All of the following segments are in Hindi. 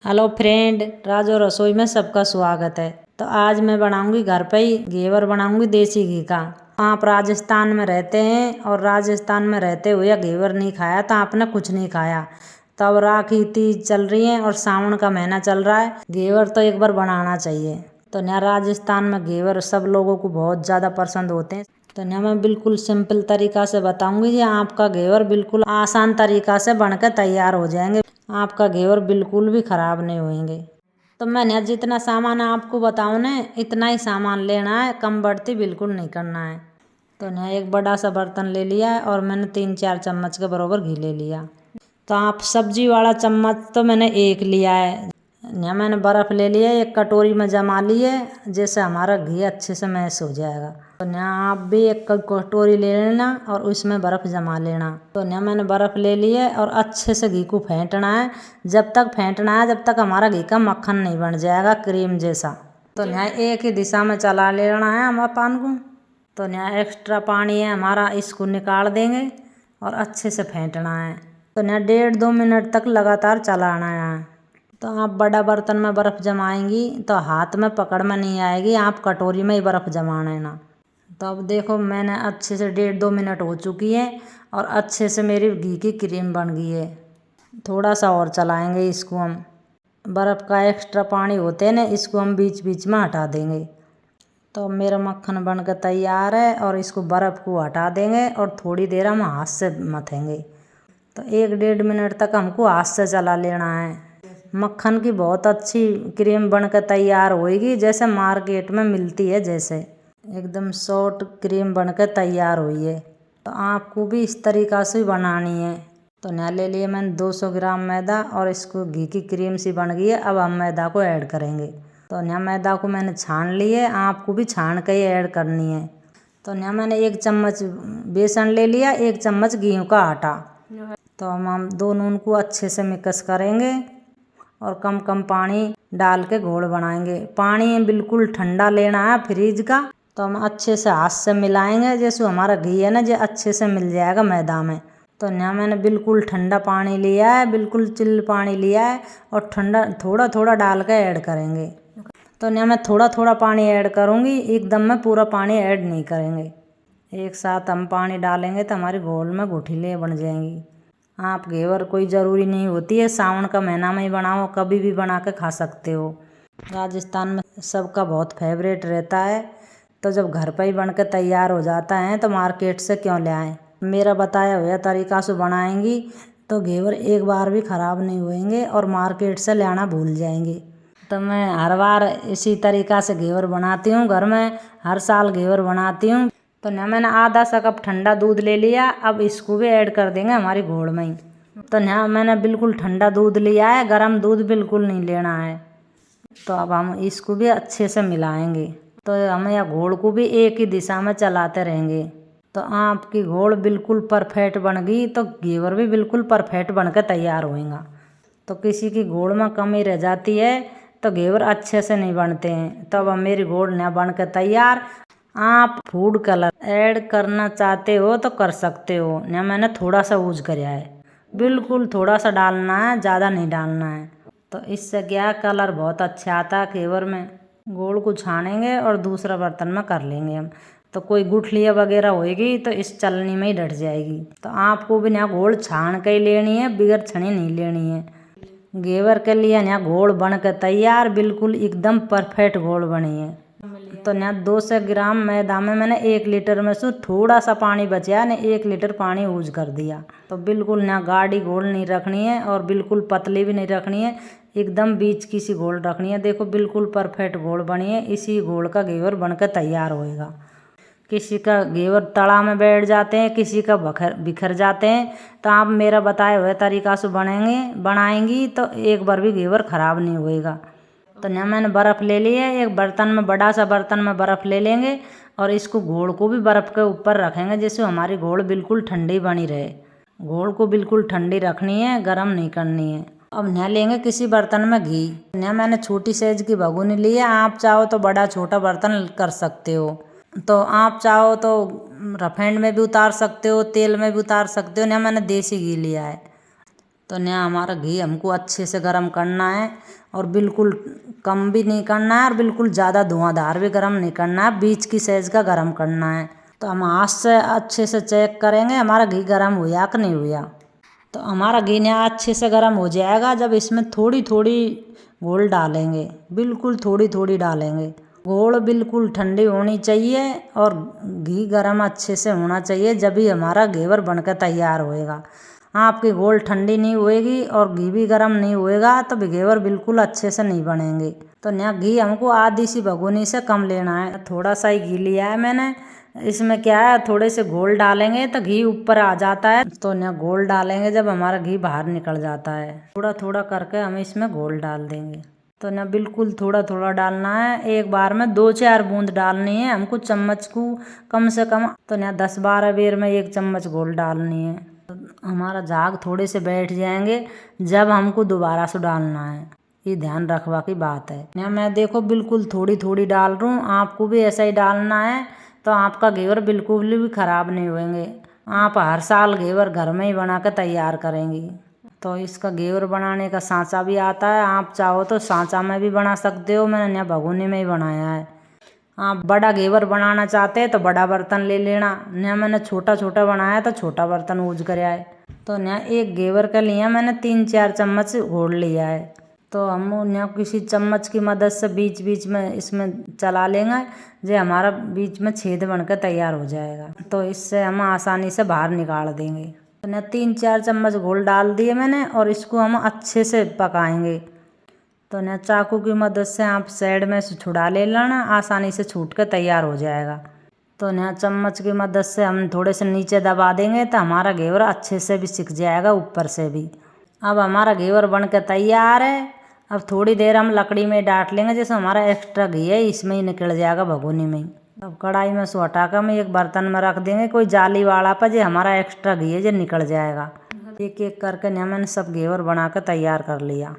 हेलो फ्रेंड, राजो रसोई में सबका स्वागत है। तो आज मैं बनाऊंगी घर पे ही घेवर बनाऊंगी देसी घी का। आप राजस्थान में रहते हैं और राजस्थान में रहते हुए घेवर नहीं खाया तो आपने कुछ नहीं खाया। तो अब राखी तीज चल रही है और सावन का महीना चल रहा है। घेवर तो एक बार बनाना चाहिए। तो यहाँ राजस्थान में घेवर सब लोगों को बहुत ज़्यादा पसंद होते हैं। तो यहाँ मैं बिल्कुल सिंपल तरीका से बताऊंगी कि आपका घेवर बिल्कुल आसान तरीका से बनकर तैयार हो जाएंगे। आपका घेवर बिल्कुल भी खराब नहीं होंगे। तो मैंने जितना सामान आपको बताऊँ ना इतना ही सामान लेना है, कम बढ़ती बिल्कुल नहीं करना है। तो यहाँ एक बड़ा सा बर्तन ले लिया है और मैंने 3-4 चम्मच के बराबर घी ले लिया। तो आप सब्जी वाला चम्मच तो मैंने एक लिया है। यहाँ मैंने बर्फ़ ले लिया, एक कटोरी में जमा लिए जैसे हमारा घी अच्छे से मैश हो जाएगा। तो यहाँ आप भी एक कटोरी ले लेना और उसमें बर्फ़ जमा लेना। तो यहाँ मैंने बर्फ़ ले लिया और अच्छे से घी को फेंटना है। जब तक फेंटना है जब तक हमारा घी का मक्खन नहीं बन जाएगा क्रीम जैसा। तो यहाँ एक ही दिशा में चला लेना है हमारे पान को। तो यहाँ एक्स्ट्रा पानी है हमारा, इसको निकाल देंगे और अच्छे से फेंटना है। तो यहाँ 1.5-2 मिनट तक लगातार चलाना है। तो आप बड़ा बर्तन में बर्फ़ जमाएंगी तो हाथ में पकड़ में नहीं आएगी, आप कटोरी में ही बर्फ़ जमाना है ना। तो अब देखो मैंने अच्छे से 1.5-2 मिनट हो चुकी है और अच्छे से मेरी घी की क्रीम बन गई है। थोड़ा सा और चलाएंगे इसको हम। बर्फ़ का एक्स्ट्रा पानी होते हैं ना, इसको हम बीच बीच में हटा देंगे। तो मेरा मक्खन बनकर तैयार है और इसको बर्फ़ को हटा देंगे और थोड़ी देर हम हाथ से मथेंगे। तो 1-1.5 मिनट तक हमको हाथ से चला लेना है। मक्खन की बहुत अच्छी क्रीम बनकर तैयार होएगी, जैसे मार्केट में मिलती है, जैसे एकदम सॉफ्ट क्रीम बनकर तैयार हुई है। तो आपको भी इस तरीक़ा से बनानी है। तो यहाँ ले लिए मैंने 200 ग्राम मैदा और इसको घी की क्रीम सी बन गई है। अब हम मैदा को ऐड करेंगे। तो यहाँ मैदा को मैंने छान लिए, आपको भी छान के ही ऐड करनी है। तो यहाँ मैंने 1 चम्मच बेसन ले लिया, 1 चम्मच गेहूँ का आटा। तो हम दोनों को अच्छे से मिक्स करेंगे और कम कम पानी डाल के घोल बनाएंगे। पानी बिल्कुल ठंडा लेना है फ्रिज का। तो हम अच्छे से हाथ से मिलाएंगे, जैसे हमारा घी है ना, जो अच्छे से मिल जाएगा मैदा में। तो यहाँ मैंने बिल्कुल ठंडा पानी लिया है, बिल्कुल चिल्ड पानी लिया है और ठंडा थोड़ा थोड़ा डाल के ऐड करेंगे। तो यहाँ मैं थोड़ा थोड़ा पानी ऐड करूँगी, एकदम में पूरा पानी ऐड नहीं करेंगे। एक साथ हम पानी डालेंगे तो हमारी घोल में गुठलियाँ बन जाएंगी। आप घेवर कोई ज़रूरी नहीं होती है सावन का महीना में ही बनाओ, कभी भी बना के खा सकते हो। राजस्थान में सबका बहुत फेवरेट रहता है। तो जब घर पर ही बन के तैयार हो जाता है तो मार्केट से क्यों ले आएँ। मेरा बताया हुआ तरीका से बनाएंगी तो घेवर एक बार भी ख़राब नहीं होएंगे और मार्केट से लाना भूल जाएंगे। तो मैं हर बार इसी तरीक़ा से घेवर बनाती हूँ घर में, हर साल घेवर बनाती हूँ। तो यहाँ मैंने आधा सा कप ठंडा दूध ले लिया, अब इसको भी ऐड कर देंगे हमारी घोल में ही। तो यहाँ मैंने बिल्कुल ठंडा दूध लिया है, गर्म दूध बिल्कुल नहीं लेना है। तो अब हम इसको भी अच्छे से मिलाएंगे। तो हम यह घोल को भी एक ही दिशा में चलाते रहेंगे। तो आपकी घोल बिल्कुल परफेक्ट बन गई तो घेवर भी बिल्कुल परफेक्ट बनकर तैयार होएगा। तो किसी की घोल में कमी रह जाती है तो घेवर अच्छे से नहीं बनते हैं। तो अब मेरी घोल न बनकर तैयार। आप फूड कलर ऐड करना चाहते हो तो कर सकते हो, या मैंने थोड़ा सा यूज कराया है, बिल्कुल थोड़ा सा डालना है, ज़्यादा नहीं डालना है। तो इससे क्या कलर बहुत अच्छा आता है घेवर में। घोल को छानेंगे और दूसरा बर्तन में कर लेंगे हम। तो कोई गुठलियाँ वगैरह होएगी तो इस चलनी में ही डट जाएगी। तो आपको भी यहाँ घोल छान के ही लेनी है, बिगर छनी नहीं लेनी है। घेवर के लिए यहाँ घोल बन के तैयार, बिल्कुल एकदम परफेक्ट घोल बनी है। तो यहाँ 200 ग्राम मैदा में मैंने 1 लीटर में से थोड़ा सा पानी बचा ने 1 लीटर पानी यूज कर दिया। तो बिल्कुल यहाँ गाढ़ी घोल नहीं रखनी है और बिल्कुल पतली भी नहीं रखनी है, एकदम बीच की सी घोल रखनी है। देखो बिल्कुल परफेक्ट घोल बनी है, इसी घोल का घेवर बनकर तैयार होएगा। किसी का घेवर तड़ा में बैठ जाते हैं, किसी का बिखर जाते हैं। तो आप मेरा बताए हुए तरीका से बनाएंगी तो एक बार भी घेवर खराब नहीं होएगा। तो यहाँ मैंने बर्फ़ ले ली है, एक बर्तन में बड़ा सा बर्तन में बर्फ़ ले लेंगे और इसको घोल को भी बर्फ़ के ऊपर रखेंगे, जिससे हमारी घोल बिल्कुल ठंडी बनी रहे। घोल को बिल्कुल ठंडी रखनी है, गर्म नहीं करनी है। अब यहाँ लेंगे किसी बर्तन में घी। यहाँ मैंने छोटी साइज की भगोनी ली है, आप चाहो तो बड़ा छोटा बर्तन कर सकते हो। तो आप चाहो तो रिफाइंड में भी उतार सकते हो, तेल में भी उतार सकते हो। यहाँ मैंने देसी घी लिया है। तो यहाँ हमारा घी हमको अच्छे से गर्म करना है और बिल्कुल कम भी नहीं करना है और बिल्कुल ज़्यादा धुआंधार भी गर्म नहीं करना है, बीच की साइज का गर्म करना है। तो हम हाथ से अच्छे से चेक करेंगे हमारा घी गर्म हुआ कि नहीं हुआ। तो हमारा घी यहाँ अच्छे से गर्म हो जाएगा जब इसमें थोड़ी थोड़ी घोल डालेंगे, बिल्कुल थोड़ी थोड़ी डालेंगे। घोल बिल्कुल ठंडी होनी चाहिए और घी गर्म अच्छे से होना चाहिए, जब भी हमारा घेवर बनकर तैयार होएगा। आपकी घोल ठंडी नहीं होएगी और घी भी गर्म नहीं होएगा तो घेवर बिल्कुल अच्छे से नहीं बनेंगे। तो यहाँ घी हमको आधी सी भगोनी से कम लेना है, थोड़ा सा ही घी लिया है मैंने। इसमें क्या है, थोड़े से घोल डालेंगे तो घी ऊपर आ जाता है। तो यहाँ घोल डालेंगे जब हमारा घी बाहर निकल जाता है, थोड़ा थोड़ा करके हम इसमें घोल डाल देंगे। तो ना बिल्कुल थोड़ा थोड़ा डालना है, एक बार में 2-4 बूंद डालनी है हमको चम्मच को कम से कम। तो यहाँ 10-12 बेर में 1 चम्मच घोल डालनी है। तो हमारा झाग थोड़े से बैठ जाएंगे जब हमको दोबारा से डालना है, ये ध्यान रखवा की बात है। यहाँ मैं देखो बिल्कुल थोड़ी थोड़ी डाल रहा हूँ, आपको भी ऐसा ही डालना है। तो आपका घेवर बिल्कुल भी ख़राब नहीं होंगे। आप हर साल घेवर घर में ही बना कर तैयार करेंगी। तो इसका घेवर बनाने का सांचा भी आता है, आप चाहो तो सांचा में भी बना सकते हो, मैंने यहाँ भगोनी में ही बनाया है। आप बड़ा घेवर बनाना चाहते हैं तो बड़ा बर्तन ले लेना, यहाँ मैंने छोटा छोटा बनाया तो छोटा बर्तन यूज कराया है। तो यहाँ एक घेवर के लिए मैंने 3-4 चम्मच घोल लिया है। तो हम यहाँ किसी चम्मच की मदद से बीच बीच में इसमें चला लेंगे, जो हमारा बीच में छेद बनकर तैयार हो जाएगा। तो इससे हम आसानी से बाहर निकाल देंगे। तो यहाँ 3-4 चम्मच घोल डाल दिए मैंने और इसको हम अच्छे से पकाएंगे। तो यहाँ चाकू की मदद से आप साइड में से छुड़ा ले लेना, आसानी से छूट कर तैयार हो जाएगा। तो यहाँ चम्मच की मदद से हम थोड़े से नीचे दबा देंगे तो हमारा घेवर अच्छे से भी सिक जाएगा ऊपर से भी। अब हमारा घेवर बन के तैयार है। अब थोड़ी देर हम लकड़ी में डांट लेंगे, जैसे हमारा एक्स्ट्रा घी है इसमें ही निकल जाएगा भगोनी में ही। अब कढ़ाई में से हटा कर हम एक बर्तन में रख देंगे, कोई जाली वाला पर, जो हमारा एक्स्ट्रा घी है जो निकल जाएगा। एक एक करके यहाँ मैंने सब घेवर बना कर तैयार कर लिया।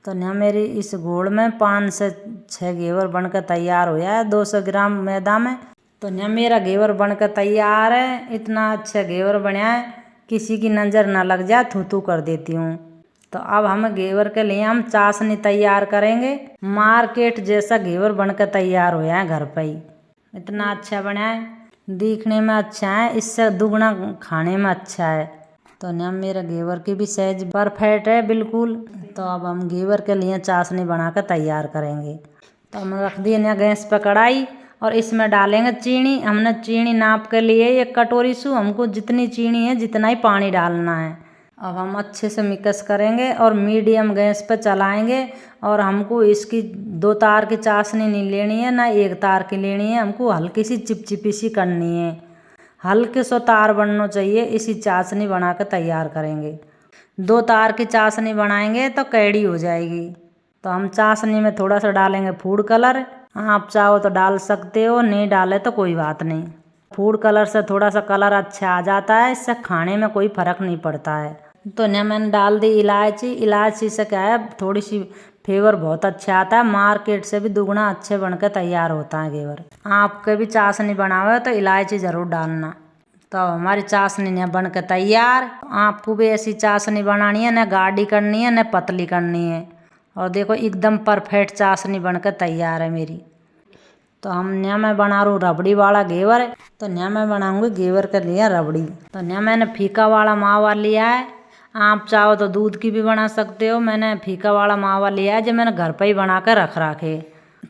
तो यहाँ मेरी इस घोल में 5 से 6 घेवर बनकर तैयार हो है 200 ग्राम मैदा में। तो यहाँ मेरा घेवर बनकर तैयार है। इतना अच्छा घेवर बना है, किसी की नज़र ना लग जाए, थू थू कर देती हूँ। तो अब हम घेवर के लिए हम चाशनी तैयार करेंगे। मार्केट जैसा घेवर बनकर तैयार हो है घर पर ही। इतना अच्छा बना है, दिखने में अच्छा है, इससे दुगना खाने में अच्छा है। तो यहाँ मेरा घेवर की भी साइज परफेक्ट है बिल्कुल। तो अब हम घेवर के लिए चाशनी बनाकर तैयार करेंगे। तो हम रख दिए यहाँ गैस पर कढ़ाई और इसमें डालेंगे चीनी। हमने चीनी नाप के लिए 1 कटोरी से, हमको जितनी चीनी है जितना ही पानी डालना है। अब हम अच्छे से मिक्स करेंगे और मीडियम गैस पर चलाएंगे। और हमको इसकी 2 तार की चाशनी नहीं लेनी है, ना 1 तार की लेनी है, हमको हल्की सी चिपचिपी सी करनी है, हल्के सो तार बनना चाहिए। इसी चाशनी बना कर तैयार करेंगे। 2 तार की चाशनी बनाएंगे तो कैड़ी हो जाएगी। तो हम चाशनी में थोड़ा सा डालेंगे फूड कलर, आप चाहो तो डाल सकते हो, नहीं डाले तो कोई बात नहीं। फूड कलर से थोड़ा सा कलर अच्छा आ जाता है, इससे खाने में कोई फ़र्क नहीं पड़ता है। तो यहाँ मैंने डाल दी इलायची। इलायची से क्या है, थोड़ी सी फ्लेवर बहुत अच्छा आता है, मार्केट से भी दुगना अच्छे बनकर तैयार होता है घेवर। आपके भी चाशनी बनावे तो इलायची ज़रूर डालना। तो हमारी चाशनी ने बन के तैयार। आपको भी ऐसी चाशनी बनानी है, न गाढ़ी करनी है न पतली करनी है। और देखो एकदम परफेक्ट चाशनी बनकर तैयार है मेरी। तो हम यहाँ मैं बना रहा हूँ रबड़ी वाला घेवर। तो यहाँ मैं बनाऊँगी घेवर के लिए रबड़ी। तो यहाँ मैंने फीका वाला मावा लिया है, आप चाहो तो दूध की भी बना सकते हो। मैंने फीका वाला मावा लिया है जो मैंने घर पर ही बना कर रख रखे।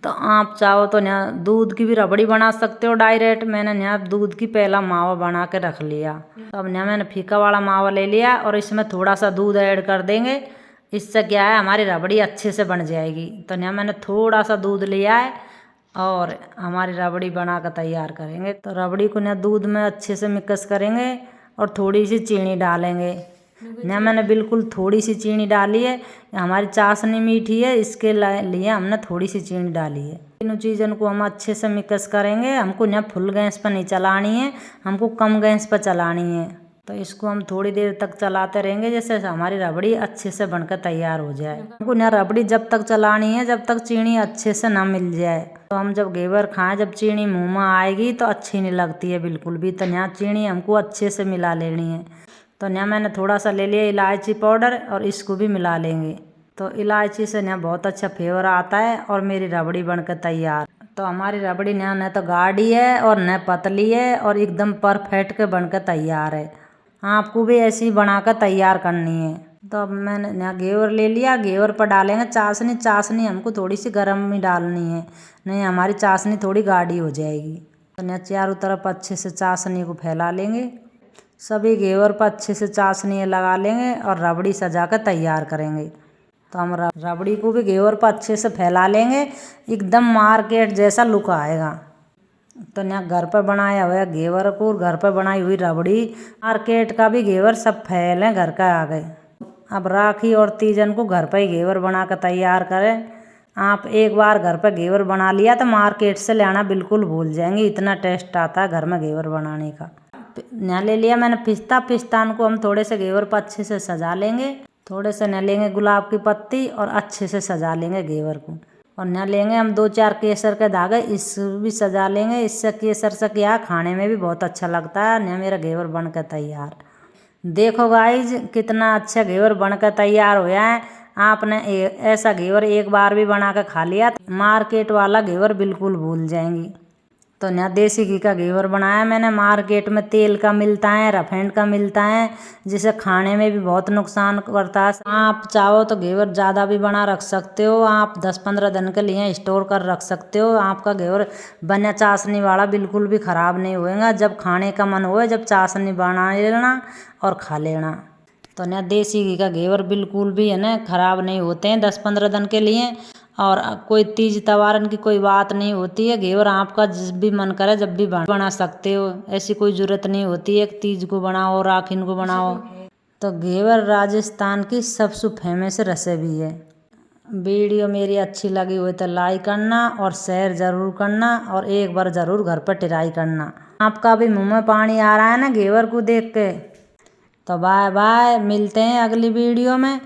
तो आप चाहो तो यहाँ दूध की भी रबड़ी बना सकते हो डायरेक्ट। मैंने यहाँ दूध की पहला मावा बना के रख लिया। तो अब यहाँ मैंने फीका वाला मावा ले लिया और इसमें थोड़ा सा दूध ऐड कर देंगे, इससे क्या है हमारी रबड़ी अच्छे से बन जाएगी। तो यहाँ मैंने थोड़ा सा दूध लिया है और हमारी रबड़ी बना कर तैयार करेंगे। तो रबड़ी को यहाँ दूध में अच्छे से मिक्स करेंगे और थोड़ी सी चीनी डालेंगे। यहाँ मैंने बिल्कुल थोड़ी सी चीनी डाली है, हमारी चाशनी मीठी है इसके लिए हमने थोड़ी सी चीनी डाली है। तीनों चीज़ों को हम अच्छे से मिक्स करेंगे। हमको यहाँ फुल गैस पर नहीं चलानी है, हमको कम गैस पर चलानी है। तो इसको हम थोड़ी देर तक चलाते रहेंगे, जैसे हमारी रबड़ी अच्छे से बनकर तैयार हो जाए। हमको यहाँ रबड़ी जब तक चलानी है जब तक चीनी अच्छे से ना मिल जाए। तो हम जब घेवर खाएं, जब चीनी मुँह में आएगी तो अच्छी नहीं लगती है बिल्कुल भी। तो यहाँ चीनी हमको अच्छे से मिला लेनी है। तो यहाँ मैंने थोड़ा सा ले लिया इलायची पाउडर और इसको भी मिला लेंगे। तो इलायची से यहाँ बहुत अच्छा फ्लेवर आता है और मेरी रबड़ी बनकर तैयार। तो हमारी रबड़ी यहाँ न तो गाढ़ी है और न पतली है और एकदम परफेक्ट के बनकर तैयार है। आपको भी ऐसी बनाकर तैयार करनी है। तो अब मैंने यहाँ घेवर ले लिया, घेवर पर डालेंगे चाशनी। चाशनी हमको थोड़ी सी गर्म में डालनी है, नहीं हमारी चाशनी थोड़ी गाढ़ी हो जाएगी। तो यहाँ चारों तरफ अच्छे से चाशनी को फैला लेंगे। सभी घेवर पर अच्छे से चाशनी लगा लेंगे और रबड़ी सजा कर तैयार करेंगे। तो हम रबड़ी को भी घेवर पर अच्छे से फैला लेंगे, एकदम मार्केट जैसा लुक आएगा। तो यहाँ घर पर बनाया हुआ घेवर को, घर पर बनाई हुई रबड़ी, मार्केट का भी घेवर सब फैले घर का आ गए। अब राखी और तीजन को घर पर ही घेवर बना कर तैयार करें। आप एक बार घर पर घेवर बना लिया तो मार्केट से लाना बिल्कुल भूल जाएंगे, इतना टेस्ट आता है घर में घेवर बनाने का। यहाँ ले लिया मैंने पिस्ता। पिस्तान को हम थोड़े से घेवर पर अच्छे से सजा लेंगे। थोड़े से न लेंगे गुलाब की पत्ती और अच्छे से सजा लेंगे घेवर को। और न लेंगे हम 2-4 केसर के धागे, इसको भी सजा लेंगे। इससे केसर से क्या खाने में भी बहुत अच्छा लगता है। न मेरा घेवर बनकर तैयार। देखो गाइज कितना अच्छा घेवर बनकर तैयार हुआ है। आपने ऐसा घेवर एक बार भी बना कर खा लिया तो मार्केट वाला घेवर बिल्कुल भूल जाएंगी। तो यहाँ देसी घी का घेवर बनाया मैंने। मार्केट में तेल का मिलता है, रिफाइंड का मिलता है, जिसे खाने में भी बहुत नुकसान करता है। आप चाहो तो घेवर ज़्यादा भी बना रख सकते हो। आप 10-15 दिन के लिए स्टोर कर रख सकते हो। आपका घेवर बना चाशनी वाला बिल्कुल भी ख़राब नहीं होएगा। जब खाने का मन होए, जब चाशनी बना लेना और खा लेना। तो यहाँ देसी घी का घेवर बिल्कुल भी है ना ख़राब नहीं होते हैं 10-15 दिन के लिए। और कोई तीज त्योहार की कोई बात नहीं होती है। घेवर आपका जब भी मन करे जब भी बना सकते हो। ऐसी कोई ज़रूरत नहीं होती है तीज को बनाओ, राखीन को बनाओ। तो घेवर राजस्थान की सबसे फेमस रेसिपी है। वीडियो मेरी अच्छी लगी हो तो लाइक करना और शेयर ज़रूर करना और एक बार ज़रूर घर पर ट्राई करना। आपका भी मुँह में पानी आ रहा है ना घेवर को देख के। तो बाय बाय, मिलते हैं अगली वीडियो में।